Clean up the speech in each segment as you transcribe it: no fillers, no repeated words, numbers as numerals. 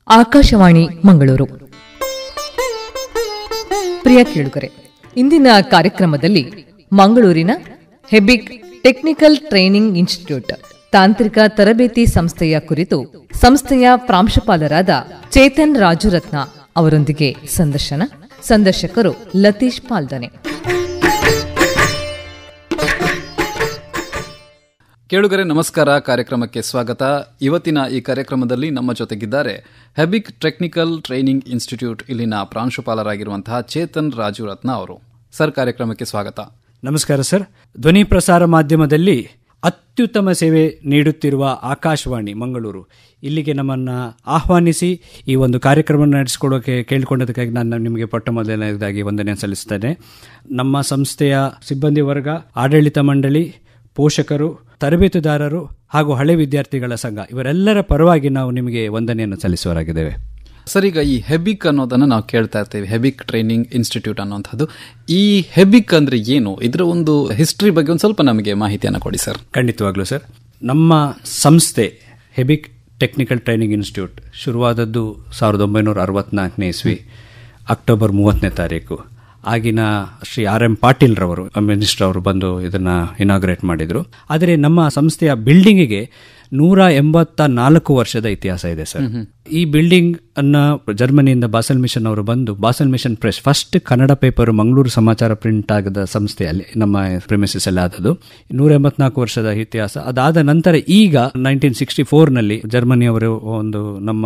ಆಕಾಶವಾಣಿ ಮಂಗಳೂರು. ಪ್ರಿಯ ಕೇಳುಗರೆ, ಇಂದಿನ ಕಾರ್ಯಕ್ರಮದಲ್ಲಿ ಮಂಗಳೂರಿನ ಹೆಬಿಕ್ ಟೆಕ್ನಿಕಲ್ ಟ್ರೈನಿಂಗ್ ಇನ್ಸ್ಟಿಟ್ಯೂಟ್ ತಾಂತ್ರಿಕ ತರಬೇತಿ ಸಂಸ್ಥೆಯ ಕುರಿತು ಸಂಸ್ಥೆಯ ಪ್ರಾಂಶುಪಾಲರಾದ ಚೇತನ್ ರಾಜುರತ್ನ ಅವರೊಂದಿಗೆ ಸಂದರ್ಶಕರು ಲತೀಶ್ ಪಾಲ್ದನೆ. ಕೇಳುಗರೆ ನಮಸ್ಕಾರ, ಕಾರ್ಯಕ್ರಮಕ್ಕೆ ಸ್ವಾಗತ. ಇವತ್ತಿನ ಈ ಕಾರ್ಯಕ್ರಮದಲ್ಲಿ ನಮ್ಮ ಜೊತೆಗಿದ್ದಾರೆ ಹೆಬಿಕ್ ಟೆಕ್ನಿಕಲ್ ಟ್ರೈನಿಂಗ್ ಇನ್ಸ್ಟಿಟ್ಯೂಟ್ ಇಲ್ಲಿನ ಪ್ರಾಂಶುಪಾಲರಾಗಿರುವಂತಹ ಚೇತನ್ ರಾಜುರತ್ನ ಅವರು. ಸರ್, ಕಾರ್ಯಕ್ರಮಕ್ಕೆ ಸ್ವಾಗತ. ನಮಸ್ಕಾರ ಸರ್. ಧ್ವನಿ ಪ್ರಸಾರ ಮಾಧ್ಯಮದಲ್ಲಿ ಅತ್ಯುತ್ತಮ ಸೇವೆ ನೀಡುತ್ತಿರುವ ಆಕಾಶವಾಣಿ ಮಂಗಳೂರು ಇಲ್ಲಿಗೆ ನಮ್ಮನ್ನು ಆಹ್ವಾನಿಸಿ ಈ ಒಂದು ಕಾರ್ಯಕ್ರಮ ನಡೆಸಿಕೊಡೋಕೆ ಕೇಳಿಕೊಂಡದಕ್ಕಾಗಿ ನಾನು ನಿಮಗೆ ಪಟ್ಟ ಮೊದಲನೇದಾಗಿ ವಂದನೆ ಸಲ್ಲಿಸುತ್ತೇನೆ. ನಮ್ಮ ಸಂಸ್ಥೆಯ ಸಿಬ್ಬಂದಿ ವರ್ಗ, ಆಡಳಿತ ಮಂಡಳಿ, ಪೋಷಕರು, ತರಬೇತುದಾರರು ಹಾಗೂ ಹಳೆ ವಿದ್ಯಾರ್ಥಿಗಳ ಸಂಘ ಇವರೆಲ್ಲರ ಪರವಾಗಿ ನಾವು ನಿಮಗೆ ವಂದನೆಯನ್ನು ಸಲ್ಲಿಸುವರಾಗಿದ್ದೇವೆ. ಸರ್, ಈಗ ಈ ಹೆಬಿಕ್ ಅನ್ನೋದನ್ನು ನಾವು ಕೇಳ್ತಾ ಇರ್ತೇವೆ, ಹೆಬಿಕ್ ಟ್ರೈನಿಂಗ್ ಇನ್ಸ್ಟಿಟ್ಯೂಟ್ ಅನ್ನುವಂಥದ್ದು. ಈ ಹೆಬಿಕ್ ಅಂದ್ರೆ ಏನು? ಇದರ ಒಂದು ಹಿಸ್ಟ್ರಿ ಬಗ್ಗೆ ಒಂದು ಸ್ವಲ್ಪ ನಮಗೆ ಮಾಹಿತಿಯನ್ನು ಕೊಡಿ ಸರ್. ಖಂಡಿತವಾಗ್ಲೂ ಸರ್. ನಮ್ಮ ಸಂಸ್ಥೆ ಹೆಬಿಕ್ ಟೆಕ್ನಿಕಲ್ ಟ್ರೈನಿಂಗ್ ಇನ್ಸ್ಟಿಟ್ಯೂಟ್ ಶುರುವಾದದ್ದು 1964ನೇ ಇಸ್ವಿ ಅಕ್ಟೋಬರ್ 30ನೇ ತಾರೀಕು. ಆಗಿನ ಶ್ರೀ RM ಪಾಟೀಲ್ ರವರು, ಮಿನಿಸ್ಟರ್ ಅವರು ಬಂದು ಇದನ್ನು ಇನಾಗ್ರೇಟ್ ಮಾಡಿದರು. ಆದರೆ ನಮ್ಮ ಸಂಸ್ಥೆಯ ಬಿಲ್ಡಿಂಗಿಗೆ 184 ವರ್ಷದ ಇತಿಹಾಸ ಇದೆ ಸರ್. ಈ ಬಿಲ್ಡಿಂಗ್ ಅನ್ನ ಜರ್ಮನಿಯಿಂದ ಬಾಸೆಲ್ ಮಿಷನ್ ಅವರು ಬಂದು, Basel mission press first Kannada paper Mangaluru Samachara print ಆಗದ ಸಂಸ್ಥೆಯಲ್ಲಿ ನಮ್ಮ ಪ್ರಿಮಿಸಸ್ ಅಲ್ಲಿ ಆದದ್ದು. 184 ವರ್ಷದ ಇತಿಹಾಸ. ಅದಾದ ನಂತರ ಈಗ 1964ನಲ್ಲಿ ಜರ್ಮನಿಯವರು ಒಂದು ನಮ್ಮ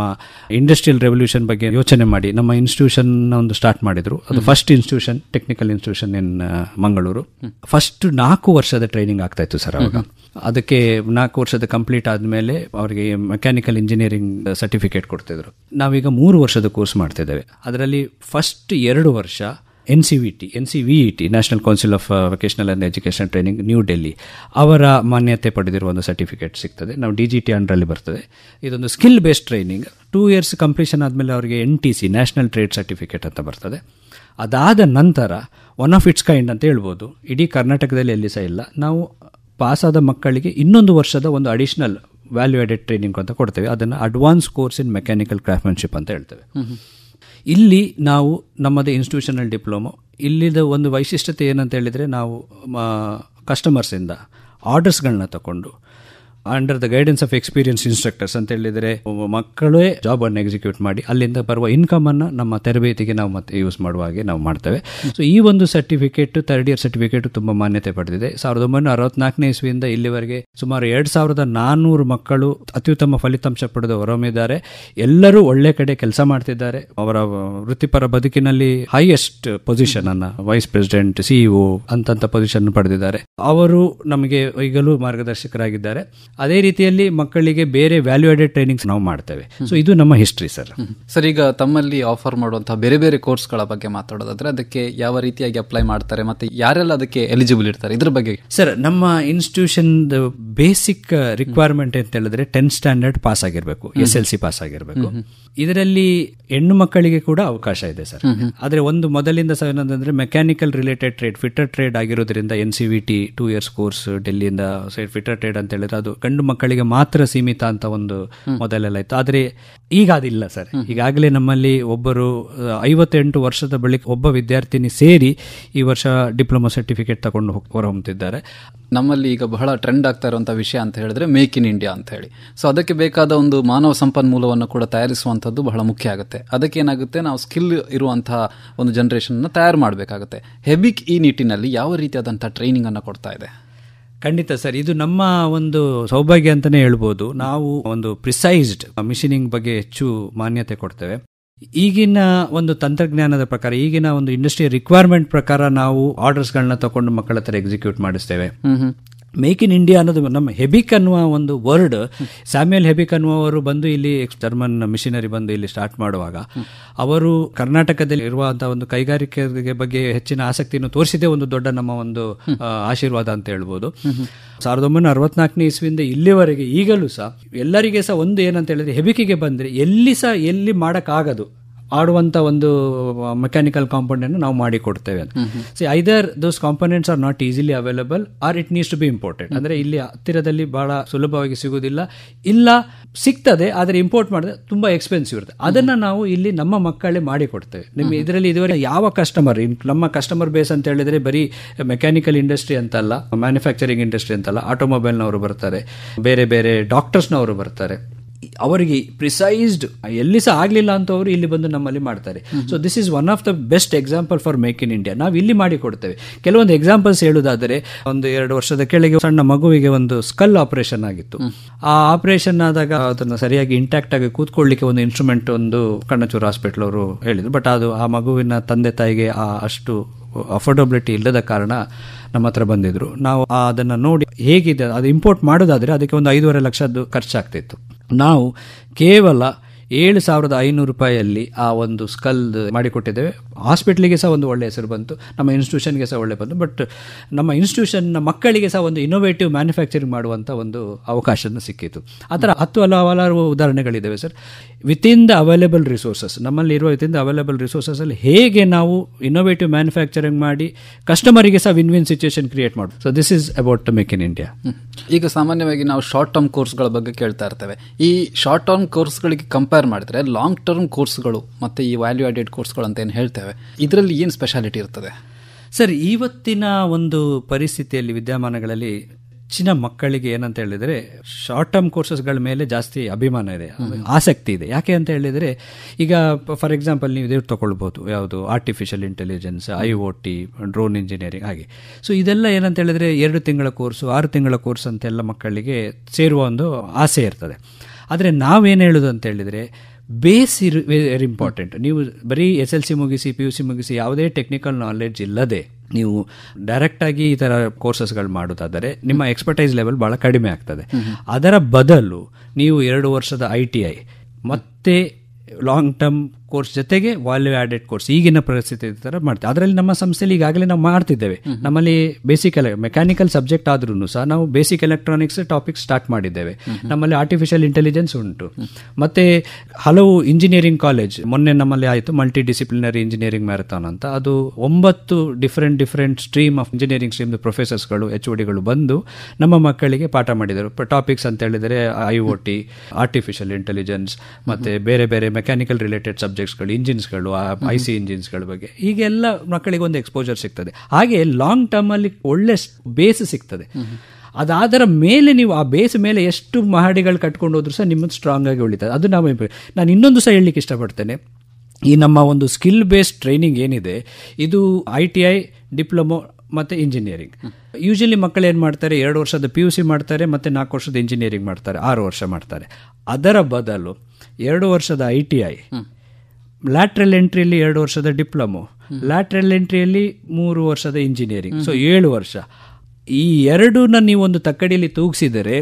ಇಂಡಸ್ಟ್ರಿಯಲ್ ರೆವಲ್ಯೂಷನ್ ಬಗ್ಗೆ ಯೋಚನೆ ಮಾಡಿ ನಮ್ಮ ಇನ್ಸ್ಟಿಟ್ಯೂಷನ್ ಒಂದು ಸ್ಟಾರ್ಟ್ ಮಾಡಿದ್ರು. ಅದು ಫಸ್ಟ್ ಇನ್ಸ್ಟಿಟ್ಯೂಷನ್, ಟೆಕ್ನಿಕಲ್ ಇನ್ಸ್ಟಿಟ್ಯೂಷನ್ ಇನ್ ಮಂಗಳೂರು. ಫಸ್ಟ್ 4 ವರ್ಷದ ಟ್ರೈನಿಂಗ್ ಆಗ್ತಾ ಇತ್ತು ಸರ್ ಅವಾಗ. ಅದಕ್ಕೆ 4 ವರ್ಷದ ಕಂಪ್ಲೀಟ್ ಆದಮೇಲೆ ಅವರಿಗೆ ಮೆಕ್ಯಾನಿಕಲ್ ಇಂಜಿನಿಯರಿಂಗ್ ಸರ್ಟಿಫಿಕೇಟ್ ಕೊಡ್ತಿದ್ರು. ನಾವೀಗ 3 ವರ್ಷದ ಕೋರ್ಸ್ ಮಾಡ್ತಿದ್ದೇವೆ. ಅದರಲ್ಲಿ ಫಸ್ಟ್ 2 ವರ್ಷ NCVET, national council of vocational and education training, new Delhi ಅವರ ಮಾನ್ಯತೆ ಪಡೆದಿರುವ ಒಂದು ಸರ್ಟಿಫಿಕೇಟ್ ಸಿಗ್ತದೆ. ನಾವು DGT ಅಂಡರಲ್ಲಿ ಬರ್ತದೆ. ಇದೊಂದು skill based training. 2 years completion ಆದಮೇಲೆ ಅವರಿಗೆ NTC, ನ್ಯಾಷನಲ್ ಟ್ರೇಡ್ ಸರ್ಟಿಫಿಕೇಟ್ ಅಂತ ಬರ್ತದೆ. ಅದಾದ ನಂತರ ಒನ್ ಆಫ್ ಇಟ್ಸ್ ಕೈಂಡ್ ಅಂತ ಹೇಳ್ಬೋದು. ಇಡೀ ಕರ್ನಾಟಕದಲ್ಲಿ ಎಲ್ಲಿ ಸಹ ಇಲ್ಲ. ನಾವು ಪಾಸಾದ ಮಕ್ಕಳಿಗೆ 1 ವರ್ಷದ ಒಂದು ಅಡಿಷನಲ್ ವ್ಯಾಲ್ಯೂ ಆಡೆಡ್ ಟ್ರೈನಿಂಗ್ ಅಂತ ಕೊಡ್ತೇವೆ. ಅದನ್ನು ಅಡ್ವಾನ್ಸ್ ಕೋರ್ಸ್ ಇನ್ ಮೆಕ್ಯಾನಿಕಲ್ ಕ್ರಾಫ್ಟ್ಮನ್ಶಿಪ್ ಅಂತ ಹೇಳ್ತೇವೆ. ಇಲ್ಲಿ ನಾವು ನಮ್ಮದೇ ಇನ್ಸ್ಟಿಟ್ಯೂಷನಲ್ ಡಿಪ್ಲೊಮೊ. ಇಲ್ಲಿದ ಒಂದು ವೈಶಿಷ್ಟ್ಯತೆ ಏನಂತ ಹೇಳಿದರೆ, ನಾವು ಕಸ್ಟಮರ್ಸಿಂದ ಆರ್ಡರ್ಸ್ಗಳನ್ನ ತಗೊಂಡು under the guidance of experience instructors ಅಂತ ಹೇಳಿದರೆ ಮಕ್ಕಳೇ ಜಾಬ್ ಅನ್ನು ಎಕ್ಸಿಕ್ಯೂಟ್ ಮಾಡಿ ಅಲ್ಲಿಂದ ಬರುವ ಇನ್ಕಮ್ ಅನ್ನು ನಮ್ಮ ತರಬೇತಿಗೆ ನಾವು ಮತ್ತೆ ಯೂಸ್ ಮಾಡುವ ಹಾಗೆ ನಾವು ಮಾಡ್ತೇವೆ. ಸೊ ಈ ಒಂದು ಸರ್ಟಿಫಿಕೇಟ್, 3rd ಇಯರ್ ಸರ್ಟಿಫಿಕೇಟ್ ತುಂಬ ಮಾನ್ಯತೆ ಪಡೆದಿದೆ. 1964ನೇ ಇಸ್ವಿಯಿಂದ ಇಲ್ಲಿವರೆಗೆ ಸುಮಾರು 2400 ಮಕ್ಕಳು ಅತ್ಯುತ್ತಮ ಫಲಿತಾಂಶ ಪಡೆದು ಹೊರಹೊಮ್ಮಿದ್ದಾರೆ. ಎಲ್ಲರೂ ಒಳ್ಳೆ ಕಡೆ ಕೆಲಸ ಮಾಡ್ತಿದ್ದಾರೆ. ಅವರ ವೃತ್ತಿಪರ ಬದುಕಿನಲ್ಲಿ ಹೈಯೆಸ್ಟ್ ಪೊಸಿಷನ್ ಅನ್ನ ವೈಸ್ ಪ್ರೆಸಿಡೆಂಟ್, CEO ಅಂತ ಪೊಸಿಷನ್ ಪಡೆದಿದ್ದಾರೆ. ಅವರು ನಮಗೆ ಈಗಲೂ ಮಾರ್ಗದರ್ಶಕರಾಗಿದ್ದಾರೆ. ಅದೇ ರೀತಿಯಲ್ಲಿ ಮಕ್ಕಳಿಗೆ ಬೇರೆ ವ್ಯಾಲ್ಯೂ ಆಡೆಡ್ ಟ್ರೈನಿಂಗ್ಸ್ ನಾವು ಮಾಡ್ತೇವೆ. ಸೊ ಇದು ನಮ್ಮ ಹಿಸ್ಟ್ರಿ ಸರ್. ಸರ್, ಈಗ ತಮ್ಮಲ್ಲಿ ಆಫರ್ ಮಾಡುವಂತಹ ಬೇರೆ ಬೇರೆ ಕೋರ್ಸ್ಗಳ ಬಗ್ಗೆ ಮಾತಾಡೋದಾದ್ರೆ ಅದಕ್ಕೆ ಯಾವ ರೀತಿಯಾಗಿ ಅಪ್ಲೈ ಮಾಡ್ತಾರೆ ಮತ್ತೆ ಯಾರೆಲ್ಲ ಅದಕ್ಕೆ ಎಲಿಜಿಬಲ್ ಇರ್ತಾರೆ, ಇದ್ರ ಬಗ್ಗೆ? ಸರ್, ನಮ್ಮ ಇನ್ಸ್ಟಿಟ್ಯೂಷನ್ ಬೇಸಿಕ್ ರಿಕ್ವೈರ್ಮೆಂಟ್ ಅಂತ ಹೇಳಿದ್ರೆ 10th ಸ್ಟ್ಯಾಂಡರ್ಡ್ ಪಾಸ್ ಆಗಿರಬೇಕು, SLC ಪಾಸ್ ಆಗಿರಬೇಕು. ಇದರಲ್ಲಿ ಹೆಣ್ಣು ಮಕ್ಕಳಿಗೆ ಕೂಡ ಅವಕಾಶ ಇದೆ ಸರ್. ಆದರೆ ಒಂದು ಮೊದಲಿಂದ ಸಹ ಏನಂದ್ರೆ mechanical related trade, fitter trade ಆಗಿರೋದ್ರಿಂದ NCVT 2 ಇಯರ್ಸ್ ಕೋರ್ಸ್ ಡೆಲ್ಲಿಯಿಂದ ಫಿಟ್ಟರ್ ಟ್ರೇಡ್ ಅಂತ ಹೇಳಿದ್ರೆ ಅದು ಗಂಡು ಮಕ್ಕಳಿಗೆ ಮಾತ್ರ ಸೀಮಿತ ಅಂತ ಒಂದು ಮೊದಲೆಲ್ಲ ಇತ್ತು. ಆದರೆ ಈಗ ಅದಿಲ್ಲ ಸರ್. ಈಗಾಗಲೇ ನಮ್ಮಲ್ಲಿ ಒಬ್ಬರು 58 ವರ್ಷದ ಬಳಿಕ ಒಬ್ಬ ವಿದ್ಯಾರ್ಥಿನಿ ಸೇರಿ ಈ ವರ್ಷ ಡಿಪ್ಲೊಮಾ ಸರ್ಟಿಫಿಕೇಟ್ ತಗೊಂಡು ಹೊರಹೊಮ್ಮುತ್ತಿದ್ದಾರೆ. ನಮ್ಮಲ್ಲಿ ಈಗ ಬಹಳ ಟ್ರೆಂಡ್ ಆಗ್ತಾ ಇರುವಂತಹ ವಿಷಯ ಅಂತ ಹೇಳಿದ್ರೆ ಮೇಕ್ ಇನ್ ಇಂಡಿಯಾ ಅಂತ ಹೇಳಿ. ಸೊ ಅದಕ್ಕೆ ಬೇಕಾದ ಒಂದು ಮಾನವ ಸಂಪನ್ಮೂಲವನ್ನು ಕೂಡ ತಯಾರಿಸುವಂಥದ್ದು ಬಹಳ ಮುಖ್ಯ ಆಗುತ್ತೆ. ಅದಕ್ಕೆ ಏನಾಗುತ್ತೆ, ನಾವು ಸ್ಕಿಲ್ ಇರುವಂತಹ ಒಂದು ಜನರೇಷನ್ ತಯಾರು ಮಾಡಬೇಕಾಗುತ್ತೆ. ಹೆಬಿಕ್ ಈ ನಿಟ್ಟಿನಲ್ಲಿ ಯಾವ ರೀತಿಯಾದಂತಹ ಟ್ರೈನಿಂಗ್ ಅನ್ನು ಕೊಡ್ತಾ ಇದೆ? ಖಂಡಿತ ಸರ್, ಇದು ನಮ್ಮ ಒಂದು ಸೌಭಾಗ್ಯ ಅಂತಲೇ ಹೇಳ್ಬೋದು. ನಾವು ಒಂದು ಪ್ರಿಸೈಸ್ಡ್ ಮಿಷಿನಿಂಗ್ ಬಗ್ಗೆ ಹೆಚ್ಚು ಮಾನ್ಯತೆ ಕೊಡ್ತೇವೆ. ಈಗಿನ ಒಂದು ತಂತ್ರಜ್ಞಾನದ ಪ್ರಕಾರ, ಈಗಿನ ಒಂದು ಇಂಡಸ್ಟ್ರಿಯಲ್ ರಿಕ್ವೈರ್ಮೆಂಟ್ ಪ್ರಕಾರ ನಾವು ಆರ್ಡರ್ಸ್ಗಳನ್ನ ತಗೊಂಡು ಮಕ್ಕಳ ಹತ್ರ ಎಕ್ಸಿಕ್ಯೂಟ್ ಮಾಡಿಸ್ತೇವೆ. ಮೇಕ್ ಇನ್ ಇಂಡಿಯಾ ಅನ್ನೋದು ನಮ್ಮ ಹೆಬಿಕ್ ಅನ್ನುವ ಒಂದು ವರ್ಡ್, ಸ್ಯಾಮ್ಯುಯಲ್ ಹೆಬಿಕ್ ಅನ್ನುವರು ಬಂದು ಇಲ್ಲಿ ಜರ್ಮನ್ ಮಿಷನರಿ ಬಂದು ಇಲ್ಲಿ ಸ್ಟಾರ್ಟ್ ಮಾಡುವಾಗ ಅವರು ಕರ್ನಾಟಕದಲ್ಲಿ ಇರುವಂತಹ ಒಂದು ಕೈಗಾರಿಕೆ ಬಗ್ಗೆ ಹೆಚ್ಚಿನ ಆಸಕ್ತಿಯನ್ನು ತೋರಿಸಿದೇ ಒಂದು ದೊಡ್ಡ ನಮ್ಮ ಒಂದು ಆಶೀರ್ವಾದ ಅಂತ ಹೇಳ್ಬೋದು. 1964ನೇ ಇಸ್ವಿಯಿಂದ ಇಲ್ಲಿವರೆಗೆ ಈಗಲೂ ಸಹ ಎಲ್ಲರಿಗೆ ಸಹ ಒಂದು ಏನಂತ ಹೇಳಿದ್ರೆ, ಹೆಬಿಕಿಗೆ ಬಂದರೆ ಎಲ್ಲಿ ಸಹ ಎಲ್ಲಿ ಮಾಡೋಕ್ಕಾಗದು ಆಡುವಂಥ ಒಂದು ಮೆಕ್ಯಾನಿಕಲ್ ಕಾಂಪೋನೆಂಟ್ ನಾವು ಮಾಡಿ ಕೊಡ್ತೇವೆ ಅಂತ. See either those components are not easily available or it needs to be imported. ಅಂದರೆ ಇಲ್ಲಿ ಹತ್ತಿರದಲ್ಲಿ ಬಹಳ ಸುಲಭವಾಗಿ ಸಿಗುವುದಿಲ್ಲ, ಇಲ್ಲ ಸಿಗ್ತದೆ ಆದರೆ ಇಂಪೋರ್ಟ್ ಮಾಡಿದ್ರೆ ತುಂಬ ಎಕ್ಸ್ಪೆನ್ಸಿವ್ ಇರುತ್ತೆ. ಅದನ್ನು ನಾವು ಇಲ್ಲಿ ನಮ್ಮ ಮಕ್ಕಳೇ ಮಾಡಿ ಕೊಡ್ತೇವೆ. ನಿಮಗೆ ಇದರಲ್ಲಿ ಇದುವರೆಗೆ ಯಾವ ಕಸ್ಟಮರ್, ನಮ್ಮ ಕಸ್ಟಮರ್ ಬೇಸ್ ಅಂತ ಹೇಳಿದರೆ ಬರೀ ಮೆಕ್ಯಾನಿಕಲ್ ಇಂಡಸ್ಟ್ರಿ ಅಂತಲ್ಲ, ಮ್ಯಾನುಫ್ಯಾಕ್ಚರಿಂಗ್ ಇಂಡಸ್ಟ್ರಿ ಅಂತಲ್ಲ, ಆಟೋಮೊಬೈಲ್ನವರು ಬರ್ತಾರೆ, ಬೇರೆ ಬೇರೆ ಡಾಕ್ಟರ್ಸ್ನವರು ಬರ್ತಾರೆ. ಅವರಿಗೆ ಪ್ರಿಸೈಸ್ಡ್ ಎಲ್ಲಿ ಸಹ ಆಗಲಿಲ್ಲ ಅಂತ ಅವರು ಇಲ್ಲಿ ಬಂದು ನಮ್ಮಲ್ಲಿ ಮಾಡ್ತಾರೆ. So this is one of the best example for make in India. ನಾವು ಇಲ್ಲಿ ಮಾಡಿ ಕೊಡ್ತೇವೆ. ಕೆಲವೊಂದು ಎಕ್ಸಾಂಪಲ್ಸ್ ಹೇಳುವುದಾದರೆ, ಒಂದು 2 ವರ್ಷದ ಕೆಳಗೆ ಸಣ್ಣ ಮಗುವಿಗೆ ಒಂದು ಸ್ಕಲ್ ಆಪರೇಷನ್ ಆಗಿತ್ತು. ಆ ಆಪರೇಷನ್ ಆದಾಗ ಅದನ್ನು ಸರಿಯಾಗಿ ಇಂಟ್ಯಾಕ್ಟ್ ಆಗಿ ಕೂತ್ಕೊಳ್ಳಿಕ್ಕೆ ಒಂದು ಇನ್ಸ್ಟ್ರೂಮೆಂಟ್ ಒಂದು ಕಣ್ಣಚೂರು ಹಾಸ್ಪಿಟಲ್ ಅವರು ಹೇಳಿದ್ರು. ಬಟ್ ಅದು ಆ ಮಗುವಿನ ತಂದೆ ತಾಯಿಗೆ ಅಷ್ಟು ಅಫೋರ್ಡಬಿಲಿಟಿ ಇಲ್ಲದ ಕಾರಣ ನಮ್ಮ ಹತ್ರ ಬಂದಿದ್ರು. ನಾವು ಅದನ್ನು ನೋಡಿ ಹೇಗಿದೆ, ಅದು ಇಂಪೋರ್ಟ್ ಮಾಡೋದಾದರೆ ಅದಕ್ಕೆ ಒಂದು 5.5 ಲಕ್ಷದ್ದು ಖರ್ಚಾಗ್ತಿತ್ತು. ನಾವು ಕೇವಲ 7,500 ರೂಪಾಯಿಯಲ್ಲಿ ಆ ಒಂದು ಸ್ಕಲ್ ಮಾಡಿಕೊಟ್ಟಿದ್ದೇವೆ. ಹಾಸ್ಪಿಟ್ಲಿಗೆ ಸಹ ಒಂದು ಒಳ್ಳೆಯ ಹೆಸರು ಬಂತು, ನಮ್ಮ ಇನ್ಸ್ಟಿಟ್ಯೂಷನ್ಗೆ ಸಹ ಒಳ್ಳೆ ಬಂತು. ಬಟ್ ನಮ್ಮ ಇನ್ಸ್ಟಿಟ್ಯೂಷನ್ನ ಮಕ್ಕಳಿಗೆ ಸಹ ಒಂದು ಇನ್ನೋವೇಟಿವ್ ಮ್ಯಾನುಫ್ಯಾಕ್ಚರಿಂಗ್ ಮಾಡುವಂಥ ಒಂದು ಅವಕಾಶ ಸಿಕ್ಕಿತು. ಆ ಥರ 10 ಹಲವಾರು ಉದಾಹರಣೆಗಳಿದ್ದಾವೆ sir. Within the available resources, ನಮ್ಮಲ್ಲಿ ಇರುವ ವಿತಿನ್ ದ ಅವೈಲೇಬಲ್ ರಿಸೋರ್ಸಲ್ಲಿ ಹೇಗೆ ನಾವು ಇನ್ನೋವೇಟಿವ್ ಮ್ಯಾನುಫ್ಯಾಕ್ಚರಿಂಗ್ ಮಾಡಿ ಕಸ್ಟಮರಿಗೆ ಸಹ ವಿನ್ ವಿನ್ ಸಿಚುಯೇಷನ್ ಕ್ರಿಯೇಟ್ ಮಾಡೋದು. So this is about make in India. ಈಗ ಸಾಮಾನ್ಯವಾಗಿ ನಾವು ಶಾರ್ಟ್ ಟರ್ಮ್ ಕೋರ್ಸ್ಗಳ ಬಗ್ಗೆ ಕೇಳ್ತಾ ಇರ್ತೇವೆ. ಈ ಶಾರ್ಟ್ ಟರ್ಮ್ ಕೋರ್ಸ್ಗಳಿಗೆ ಕಂಪೇರ್ ಮಾಡಿದ್ರೆ ಲಾಂಗ್ ಟರ್ಮ್ ಕೋರ್ಸ್ಗಳು ಮತ್ತು ಈ ವ್ಯಾಲ್ಯೂ ಆಡೆಡ್ ಕೋರ್ಸ್ಗಳು ಅಂತ ಏನು ಹೇಳ್ತೇವೆ, ಇದರಲ್ಲಿ ಏನು ಸ್ಪೆಷಾಲಿಟಿ ಇರ್ತದೆ ಸರ್? ಇವತ್ತಿನ ಒಂದು ಪರಿಸ್ಥಿತಿಯಲ್ಲಿ, ವಿದ್ಯಮಾನಗಳಲ್ಲಿ ಹೆಚ್ಚಿನ ಮಕ್ಕಳಿಗೆ ಏನಂತ ಹೇಳಿದರೆ ಶಾರ್ಟ್ ಟರ್ಮ್ ಕೋರ್ಸಸ್ಗಳ ಮೇಲೆ ಜಾಸ್ತಿ ಅಭಿಮಾನ ಇದೆ, ಆಸಕ್ತಿ ಇದೆ. ಯಾಕೆ ಅಂತ ಹೇಳಿದರೆ, ಈಗ ಫಾರ್ ಎಕ್ಸಾಂಪಲ್ ನೀವು ಇದೇ ತೊಗೊಳ್ಬೋದು, ಯಾವುದು artificial intelligence, IoT, drone engineering, ಹಾಗೆ. ಸೊ ಇದೆಲ್ಲ ಏನಂತ ಹೇಳಿದರೆ 2 ತಿಂಗಳ ಕೋರ್ಸು, 6 ತಿಂಗಳ ಕೋರ್ಸ್ ಅಂತೆಲ್ಲ ಮಕ್ಕಳಿಗೆ ಸೇರುವ ಒಂದು ಆಸೆ ಇರ್ತದೆ. ಆದರೆ ನಾವೇನು ಹೇಳೋದು ಅಂತ ಹೇಳಿದರೆ, ಬೇಸ್ ವೆರಿ ಇಂಪಾರ್ಟೆಂಟ್. ನೀವು ಬರೀ SLC ಮುಗಿಸಿ, PUC ಮುಗಿಸಿ, ಯಾವುದೇ ಟೆಕ್ನಿಕಲ್ ನಾಲೆಡ್ಜ್ ಇಲ್ಲದೆ ನೀವು ಡೈರೆಕ್ಟಾಗಿ ಈ ಥರ ಕೋರ್ಸಸ್ಗಳು ಮಾಡೋದಾದರೆ ನಿಮ್ಮ ಎಕ್ಸ್ಪರ್ಟೈಸ್ ಲೆವೆಲ್ ಭಾಳ ಕಡಿಮೆ ಆಗ್ತದೆ. ಅದರ ಬದಲು ನೀವು 2 ವರ್ಷದ ITI ಮತ್ತು ಲಾಂಗ್ ಟರ್ಮ್ ಕೋರ್ಸ್ ಜೊತೆಗೆ ವ್ಯಾಲ್ಯೂ ಆಡೆಡ್ ಕೋರ್ಸ್ ಈಗಿನ ಪರಿಸ್ಥಿತಿ ಥರ ಮಾಡ್ತೀವಿ. ಅದರಲ್ಲಿ ನಮ್ಮ ಸಂಸ್ಥೆಯಲ್ಲಿ ಈಗಾಗಲೇ ನಾವು ಮಾಡ್ತಿದ್ದೇವೆ. ನಮ್ಮಲ್ಲಿ ಬೇಸಿಕ್ ಮೆಕ್ಯಾನಿಕಲ್ ಸಬ್ಜೆಕ್ಟ್ ಆದ್ರೂ ಸಹ ನಾವು ಬೇಸಿಕ್ ಎಲೆಕ್ಟ್ರಾನಿಕ್ಸ್ ಟಾಪಿಕ್ ಸ್ಟಾರ್ಟ್ ಮಾಡಿದ್ದೇವೆ. ನಮ್ಮಲ್ಲಿ ಆರ್ಟಿಫಿಷಿಯಲ್ ಇಂಟೆಲಿಜೆನ್ಸ್ ಉಂಟು. ಮತ್ತು ಹಲವು ಇಂಜಿನಿಯರಿಂಗ್ ಕಾಲೇಜ್ ಮೊನ್ನೆ ನಮ್ಮಲ್ಲಿ ಆಯಿತು, ಮಲ್ಟಿ ಡಿಸಿಪ್ಲಿನರಿ ಇಂಜಿನಿಯರಿಂಗ್ ಮ್ಯಾರಥಾನ್ ಅಂತ. ಅದು 9 different stream of engineering stream ಪ್ರೊಫೆಸರ್ಸ್ಗಳು, HODಗಳು ಬಂದು ನಮ್ಮ ಮಕ್ಕಳಿಗೆ ಪಾಠ ಮಾಡಿದರು. ಟಾಪಿಕ್ಸ್ ಅಂತ ಹೇಳಿದರೆ IoT, ಆರ್ಟಿಫಿಷಿಯಲ್ ಇಂಟೆಲಿಜೆನ್ಸ್, ಮತ್ತು ಬೇರೆ ಬೇರೆ ಮೆಕ್ಯಾನಿಕಲ್ ರಿಲೇಟೆಡ್ ಸಬ್ಜೆಕ್ಟ್ಸ್ಗಳು, ಇಂಜಿನ್ಸ್ಗಳು, IC ಇಂಜಿನ್ಸ್ಗಳ ಬಗ್ಗೆ, ಹೀಗೆಲ್ಲ ಮಕ್ಕಳಿಗೆ ಒಂದು ಎಕ್ಸ್ಪೋಜರ್ ಸಿಗ್ತದೆ. ಹಾಗೆ ಲಾಂಗ್ ಟರ್ಮಲ್ಲಿ ಒಳ್ಳೆ ಬೇಸ್ ಸಿಗ್ತದೆ. ಅದಾದರ ಮೇಲೆ ನೀವು ಆ ಬೇಸ್ ಮೇಲೆ ಎಷ್ಟು ಮಹಡಿಗಳು ಕಟ್ಕೊಂಡು ಹೋದ್ರೂ ಸಹ ನಿಮ್ಮದು ಸ್ಟ್ರಾಂಗ್ ಆಗಿ ಉಳಿತದೆ. ಅದು ನಾನು ಇನ್ನೊಂದು ಸಹ ಹೇಳಲಿಕ್ಕೆ ಇಷ್ಟಪಡ್ತೇನೆ. ಈ ನಮ್ಮ ಒಂದು ಸ್ಕಿಲ್ ಬೇಸ್ಡ್ ಟ್ರೈನಿಂಗ್ ಏನಿದೆ, ಇದು ITI, ಡಿಪ್ಲೊಮೊ ಮತ್ತು ಇಂಜಿನಿಯರಿಂಗ್. ಯೂಶಲಿ ಮಕ್ಕಳು ಏನು ಮಾಡ್ತಾರೆ, 2 ವರ್ಷದ PUC ಮಾಡ್ತಾರೆ ಮತ್ತು 4 ವರ್ಷದ ಇಂಜಿನಿಯರಿಂಗ್ ಮಾಡ್ತಾರೆ, 6 ವರ್ಷ ಮಾಡ್ತಾರೆ. ಅದರ ಬದಲು 2 ವರ್ಷದ ITI, ಲ್ಯಾಟ್ರಲ್ ಎಂಟ್ರಿಯಲ್ಲಿ 2 ವರ್ಷದ ಡಿಪ್ಲೊಮೊ, ಲ್ಯಾಟ್ರಲ್ ಎಂಟ್ರಿಯಲ್ಲಿ 3 ವರ್ಷದ ಇಂಜಿನಿಯರಿಂಗ್, ಸೊ 7 ವರ್ಷ. ಈ ಎರಡನ್ನ ನೀವೊಂದು ತಕ್ಕಡಿಯಲ್ಲಿ ತೂಗಿಸಿದರೆ